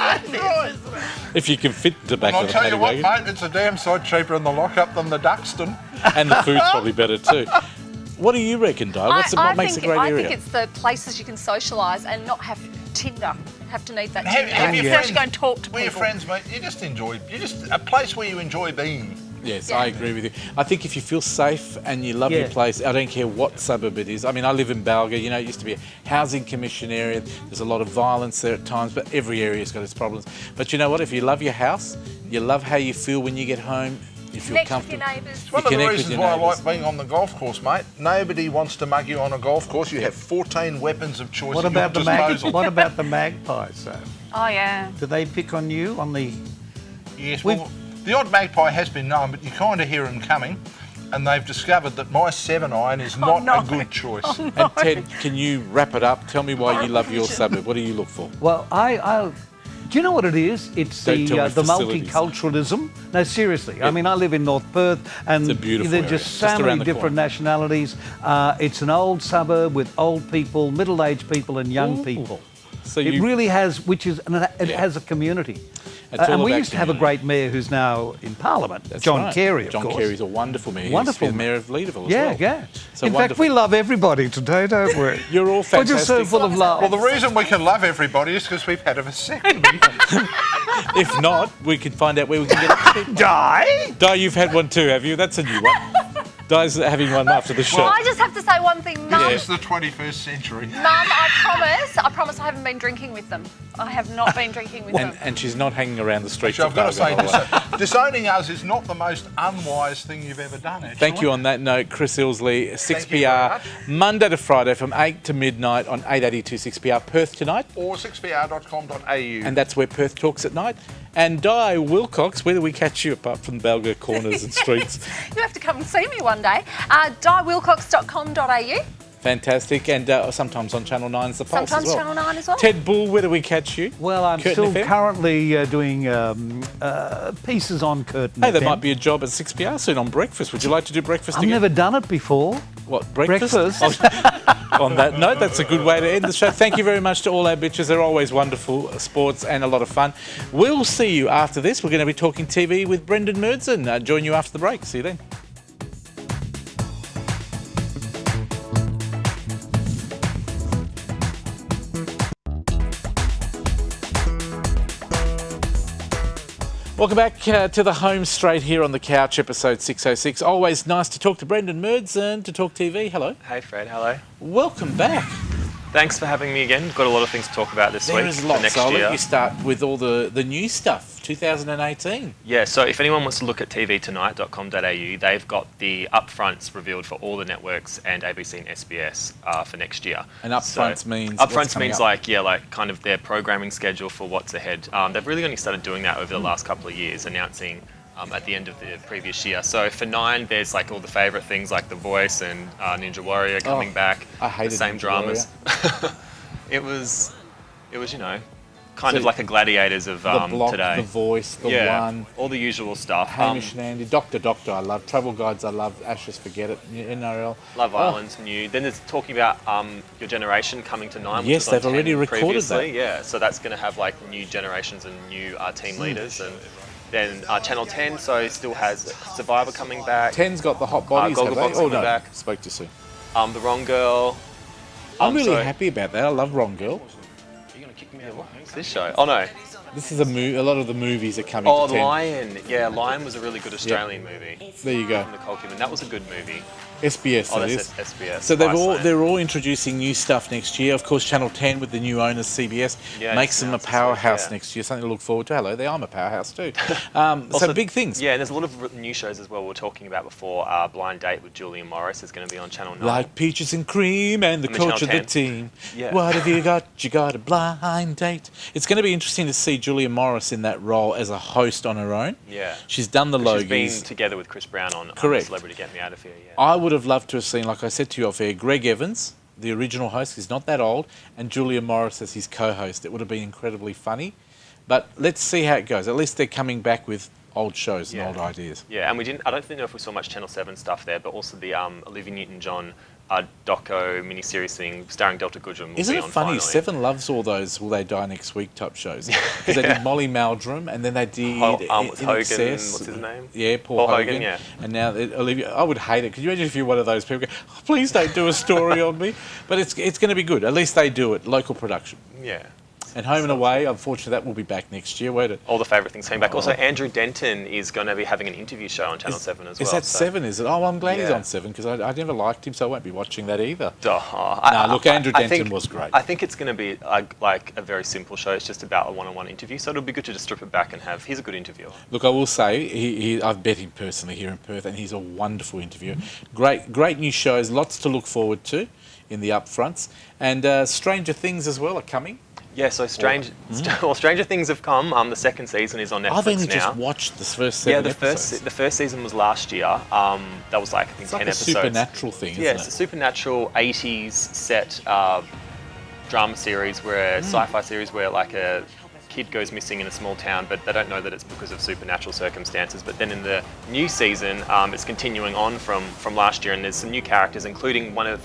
If you can fit the back And I'll of the tell paddy you what, wagon. mate, it's a damn sight cheaper in the lockup than the Duxton. And the food's probably better too. What do you reckon, Di? What makes a great I area? think it's the places you can socialise and not have Tinder. Have to need that Have- Tinder. have You your can actually friends- go and talk to Where your people. friends, mate, you just a place where you enjoy being. Yes, I agree with you. I think if you feel safe and you love your place, I don't care what suburb it is. I mean, I live in Balga, you know, it used to be a housing commission area. There's a lot of violence there at times, but every area's got its problems. But you know what? If you love your house, you love how you feel when you get home, you feel Connect with comfortable. your neighbours. It's one You of the connect with reasons your why I neighbours. like being on the golf course, mate. Nobody wants to mug you on a golf course. You have 14 weapons of choice What at your about disposal. what about the magpies, though? Oh, yeah. Do they pick on you on the... Yes, well, the odd magpie has been known, but you kind of hear them coming, and they've discovered that my 7-iron is not a good choice. And Ted, can you wrap it up? Tell me why you love your suburb. What do you look for? Well, do you know what it is? It's Don't tell me the facilities. multiculturalism. No, seriously. I mean, I live in North Perth, and It's a beautiful there are area, just so just around many the different corner. nationalities. It's an old suburb with old people, middle-aged people, and young Ooh. people. So It you really has, it has a community. It's all and we about used to have a community. great mayor who's now in Parliament, That's John right. Carey, of John course. Carey's a wonderful mayor. Wonderful He used to be the mayor of Leederville as Yeah, well. yeah. So In fact, wonderful. we love everybody today, don't we? You're all We're just so fantastic. full of love. Well, the reason we can love everybody is because we've had a vasectomy. If not, we can find out where we can get it. Die? Di, you've had one too, have you? That's a new one. Di's having one after the show. I just have to say one thing, Mum. It's the 21st century. Mum, I promise I haven't been drinking with them. I have not been drinking with them. And she's not hanging around the streets Actually, I've of got to Darwin, say, by the way. disowning us is not the most unwise thing you've ever done, actually. Thank you on that note, Chris Ilsley, Thank you very 6PR, much. Monday to Friday from 8 to midnight on 882 6PR Perth tonight. Or 6pr.com.au. And that's where Perth talks at night. And Di Wilcox, where do we catch you apart from the Balga corners and streets? You have to come and see me one day. diewilcox.com.au. Fantastic. And sometimes on Channel 9's The Pulse Sometimes as well. Channel 9 as well. Ted Bull, where do we catch you? Well, I'm Curtin still FM? currently doing pieces on Curtin Hey, there FM. might be a job at 6PR soon on breakfast. Would you like to do breakfast I've again? never done it before. What, breakfast? Breakfast. On that note, that's a good way to end the show. Thank you very much to all our bitches. They're always wonderful sports and a lot of fun. We'll see you after this. We're going to be talking TV with Brendan Murdson. Join you after the break. See you then. Welcome back to the home straight here on the couch, episode 606. Always nice to talk to Brendan Murdson to talk TV. Hello. Hey Fred, hello. Welcome back. Thanks for having me again. Got a lot of things to talk about this There week is for lots. next I'll year. let you start with all the new stuff, 2018. Yeah, so if anyone wants to look at tvtonight.com.au, they've got the upfronts revealed for all the networks and ABC and SBS for next year. And upfronts means what's Upfronts coming means up? like kind of their programming schedule for what's ahead. They've really only started doing that over the last couple of years, announcing at the end of the previous year. So for 9, there's like all the favourite things like The Voice and Ninja Warrior coming back. I hated the same Ninja dramas. It was, kind of like a Gladiators of The Block, today. The Voice, The One. All the usual stuff. Hamish and Andy, Doctor, I love. Travel Guides, I love. Ashes, Forget It, NRL. Love Oh. Island's new. Then there's talking about Your Generation coming to 9. Yes, which was they've on already 10 recorded previously. that. Yeah, so that's going to have like new generations and new team leaders. And then Channel 10, so still has Survivor coming back. 10's got the hot bodies, have they? Gogglebox Oh, coming no. back. Spoke too soon. The Wrong Girl. I'm really so- happy about that. I love Wrong Girl. What's this show? Oh no. This is a lot of the movies are coming Oh, to 10. Lion. Yeah, Lion was a really good Australian movie. There you go. From Nicole Kidman. That was a good movie. SBS, Oh, that that's is. SBS. So Iceland. they're all introducing new stuff next year. Of course, Channel 10 with the new owners, CBS, Yeah, makes it's them a announced this week, powerhouse yeah. next year. Something to look forward to. Hello, I'm a powerhouse too. So Also, big things. Yeah, and there's a lot of new shows as well we were talking about before. Blind Date with Julian Morris is going to be on Channel 9. Like peaches and cream and the And the coach of Channel the 10. team. Yeah. What have you got? You got a blind date. It's going to be interesting to see Julia Morris in that role as a host on her own. Yeah. She's done the She's been Logies. together with Chris Brown on Correct. Celebrity Get Me Out of Here. Yeah. I would have loved to have seen, like I said to you off air, Greg Evans, the original host, he's not that old, and Julia Morris as his co-host. It would have been incredibly funny. But let's see how it goes. At least they're coming back with old shows and old ideas. Yeah, and I don't know if we saw much Channel 7 stuff there, but also the Olivia Newton-John doco miniseries thing starring Delta Goodrem. Isn't will it be on funny? finally. Seven loves all those Will They Die Next Week type shows. Because they did Molly Meldrum, and then they did What's In Hogan? Excess. What's his name? Yeah, Paul Hogan. yeah. And now Olivia. I would hate it. Could you imagine if you're one of those people? Go, oh, please don't do a story on me. But it's going to be good. At least they do it. Local production. Yeah. And Home and Away, unfortunately, that will be back next year, won't it? All the favourite things came back. Also, Andrew Denton is going to be having an interview show on Channel 7 as well. Is that so- 7, is it? Oh, I'm glad he's Yeah. on 7, because I never liked him, so I won't be watching that either. Look, Andrew Denton was great. I think it's going to be like a very simple show. It's just about a one-on-one interview, so it'll be good to just strip it back and have. He's a good interviewer. Look, I will say, I've met him personally here in Perth, and he's a wonderful interviewer. Great new shows, lots to look forward to in the upfronts. And Stranger Things as well are coming. Yeah, so Stranger Things have come. The second season is on Netflix I've only now. just watched the first 7 episodes. The first season was last year. That was like I think It's 10 like a episodes. supernatural thing, Yeah, isn't it's it? a supernatural 80s set drama series, where sci-fi series where like a kid goes missing in a small town, but they don't know that it's because of supernatural circumstances. But then in the new season, it's continuing on from last year, and there's some new characters, including one of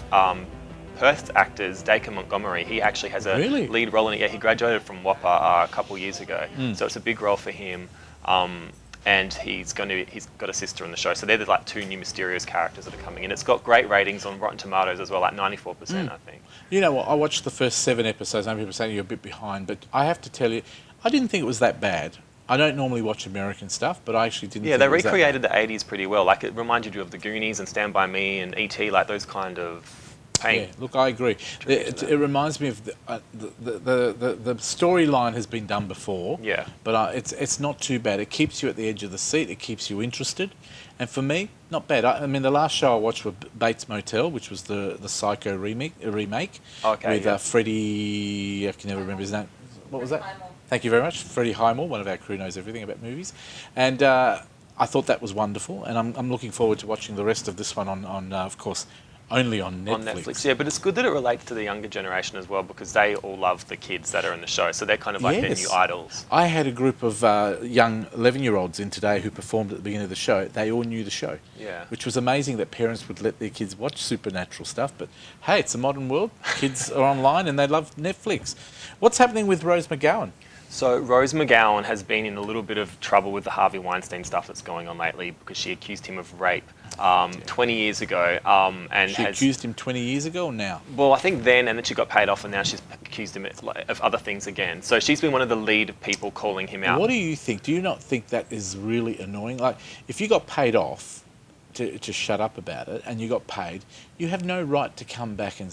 Perth actors, Dacre Montgomery, he actually has a Really? lead role in it. Yeah, he graduated from WAPA a couple years ago, so it's a big role for him. And he's got a sister in the show, so they're the, like, two new mysterious characters that are coming in. It's got great ratings on Rotten Tomatoes as well, like 94%, I think. You know what? I watched the first 7 episodes. Some people say you're a bit behind, but I have to tell you, I didn't think it was that bad. I don't normally watch American stuff, but I actually didn't. Yeah, think they it was that recreated the 80s pretty well. Like, it reminded you of The Goonies and Stand By Me and E.T., like those kind of paint. Yeah, look, I agree. It reminds me of the storyline has been done before. Yeah. But it's not too bad. It keeps you at the edge of the seat. It keeps you interested, and for me, not bad. I mean, the last show I watched was Bates Motel, which was the Psycho remake. Okay. With Freddie, I can never remember his name. What was that? Thank you very much, Freddie Highmore. One of our crew knows everything about movies, and I thought that was wonderful. And I'm looking forward to watching the rest of this one on of course, only on Netflix. On Netflix, yeah, but it's good that it relates to the younger generation as well, because they all love the kids that are in the show, so they're kind of like their new idols. I had a group of young 11-year-olds in today who performed at the beginning of the show. They all knew the show, Yeah. which was amazing that parents would let their kids watch supernatural stuff. But hey, it's a modern world. Kids are online and they love Netflix. What's happening with Rose McGowan? So Rose McGowan has been in a little bit of trouble with the Harvey Weinstein stuff that's going on lately, because she accused him of rape 20 years ago. And She accused him 20 years ago or now? Well, I think then, and then she got paid off, and now she's accused him of other things again. So she's been one of the lead people calling him out. What do you think? Do you not think that is really annoying? Like, if you got paid off to shut up about it and you got paid, you have no right to come back and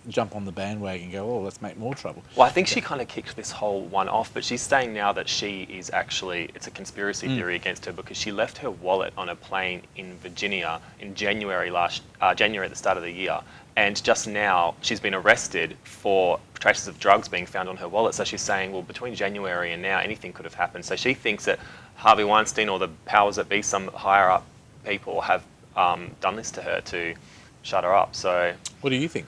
jump on the bandwagon and go, oh, let's make more trouble. Well, I think she kind of kicked this whole one off, but she's saying now that she is actually, it's a conspiracy theory against her, because she left her wallet on a plane in Virginia in January at the start of the year. And just now she's been arrested for traces of drugs being found on her wallet. So she's saying, well, between January and now, anything could have happened. So she thinks that Harvey Weinstein or the powers that be, some higher up people, have done this to her to shut her up. So what do you think?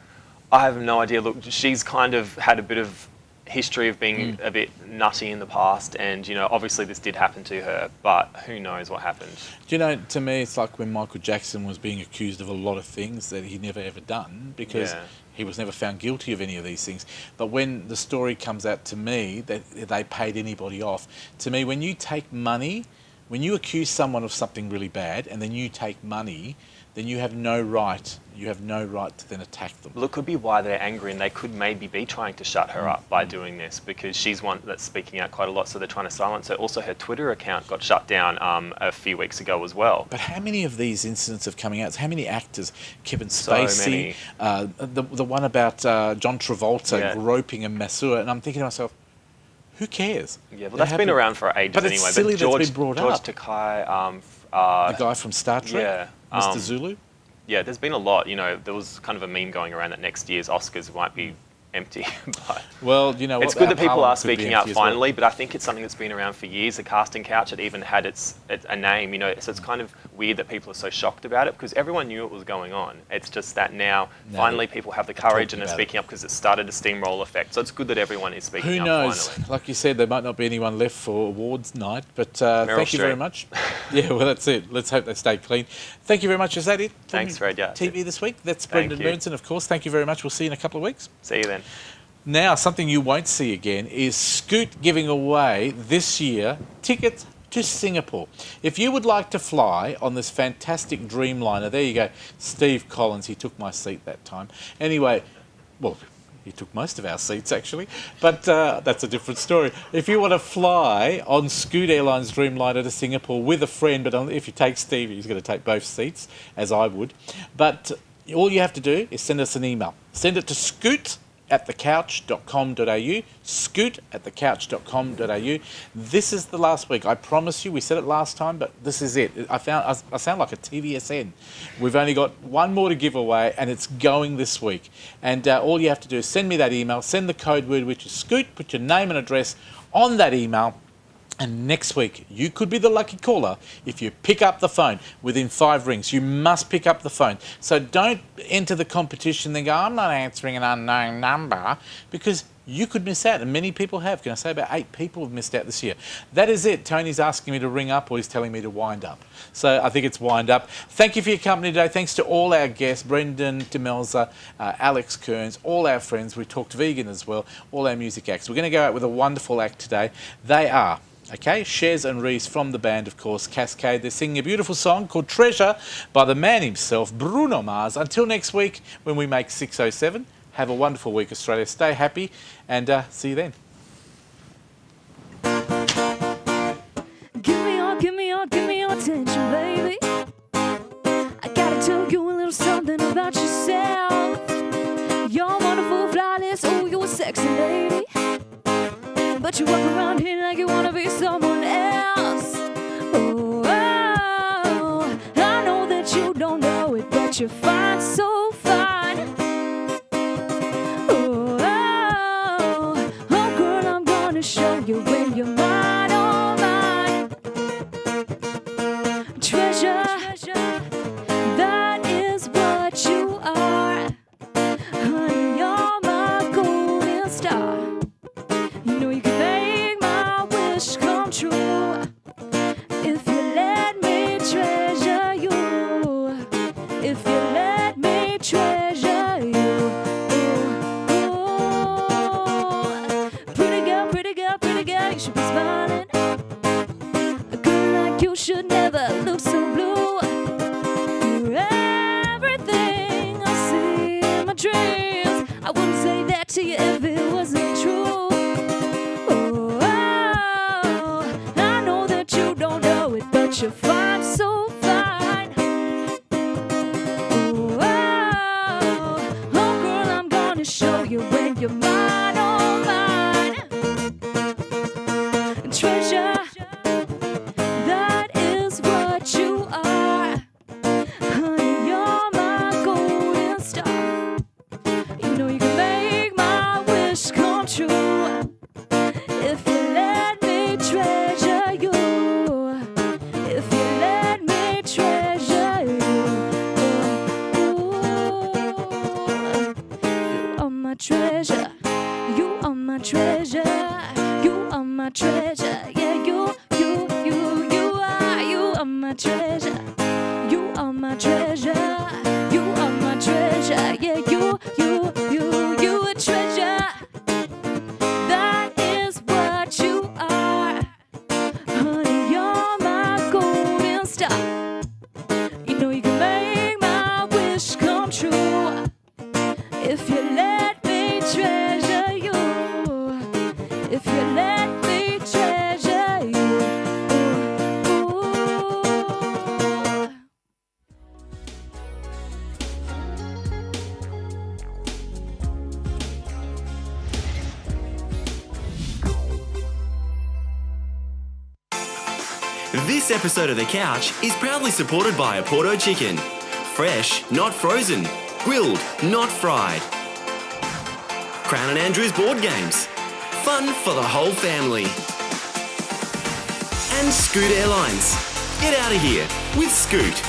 I have no idea. Look, she's kind of had a bit of history of being a bit nutty in the past, and obviously this did happen to her, but who knows what happened. Do you know, to me, it's like when Michael Jackson was being accused of a lot of things that he never ever done, because he was never found guilty of any of these things. But when the story comes out to me that they paid anybody off, to me, when you take money, when you accuse someone of something really bad and then you take money, then you have no right. You have no right to then attack them. Well, it could be why they're angry, and they could maybe be trying to shut her up by doing this, because she's one that's speaking out quite a lot, so they're trying to silence her. Also, her Twitter account got shut down a few weeks ago as well. But how many of these incidents are coming out? How many actors? Kevin So Spacey, many. the one about John Travolta groping a masseur, and I'm thinking to myself, who cares? Yeah, well, that's been around for ages but anyway. It's silly but George, that's been brought George up. Takai, the guy from Star Trek, yeah, Mr. Zulu. Yeah, there's been a lot. There was kind of a meme going around that next year's Oscars might be empty. But well, you know what? It's good that people are Parliament could be speaking out empty as well. finally, but I think it's something that's been around for years. The casting couch, it even had a name, so it's kind of weird that people are so shocked about it, because everyone knew it was going on. It's just that now finally people have the courage and are speaking up, because it started a steamroll effect. So it's good that everyone is speaking Who up knows? finally. Like you said, there might not be anyone left for awards night, but thank you very Streep. much. Yeah, well, that's it. Let's hope they stay clean. Thank you very much. Is that it? Thanks, Fred. Yeah. TV this week. That's Thank Brendan you. Burnson, of course. Thank you very much. We'll see you in a couple of weeks. See you then. Now, something you won't see again is Scoot giving away this year tickets to Singapore. If you would like to fly on this fantastic Dreamliner, there you go. Steve Collins, he took my seat that time. Anyway, well, he took most of our seats actually, but that's a different story. If you want to fly on Scoot Airlines Dreamliner to Singapore with a friend, but if you take Steve, he's going to take both seats, as I would. But all you have to do is send us an email. Send it to scoot@thecouch.com.au, scoot@thecouch.com.au. This is the last week. I promise you, we said it last time, but this is it. I sound like a TVSN. We've only got one more to give away, and it's going this week. And all you have to do is send me that email, send the code word, which is Scoot, put your name and address on that email. And next week, you could be the lucky caller if you pick up the phone within 5 rings. You must pick up the phone. So don't enter the competition and go, I'm not answering an unknown number, because you could miss out, and many people have. Can I say about 8 people have missed out this year? That is it. Tony's asking me to ring up, or he's telling me to wind up. So I think it's wind up. Thank you for your company today. Thanks to all our guests, Brendan Demelza, Alex Kearns, all our friends. We talked vegan as well, all our music acts. We're going to go out with a wonderful act today. They are, okay, Shez and Reese from the band, of course, Cascade. They're singing a beautiful song called Treasure by the man himself, Bruno Mars. Until next week when we make 607, have a wonderful week, Australia. Stay happy and see you then. Give me your attention, baby. I gotta tell you a little something about yourself. You're wonderful, flawless, oh, you're a sexy lady. But you walk around here like you wanna be someone else. Oh, I know that you don't know it, but you're fine, so fine. Oh, girl, I'm gonna show you when you're mine, oh mine. Treasure, that is what you are. Honey, you're my golden star. You know you can make my wish come true if you let me treasure you. If you let me treasure you. Pretty girl, you should be smiling. A girl like you should never look so blue. You're everything I see in my dreams. I wouldn't say that to you if it wasn't true. Oh, I know that you don't know it, but you're fine, so fine. Oh, girl, I'm gonna show you when you're mine, oh mine. Treasure, that is what you are. Honey, you're my golden star. You know you can make my wish come true if you let me treasure you. If you let me treasure you. You are my treasure. You are my treasure. You are my treasure. Yeah, you are my treasure. You are my treasure. You are my treasure. Yeah, you a treasure. That is what you are. Honey, you're my golden star. You know you can make my wish come true if you let me treasure you. If you let me treasure you. This episode of The Couch is proudly supported by Porto Chicken. Fresh, not frozen. Grilled, not fried. Crown and Andrews Board Games. Fun for the whole family. And Scoot Airlines. Get out of here with Scoot.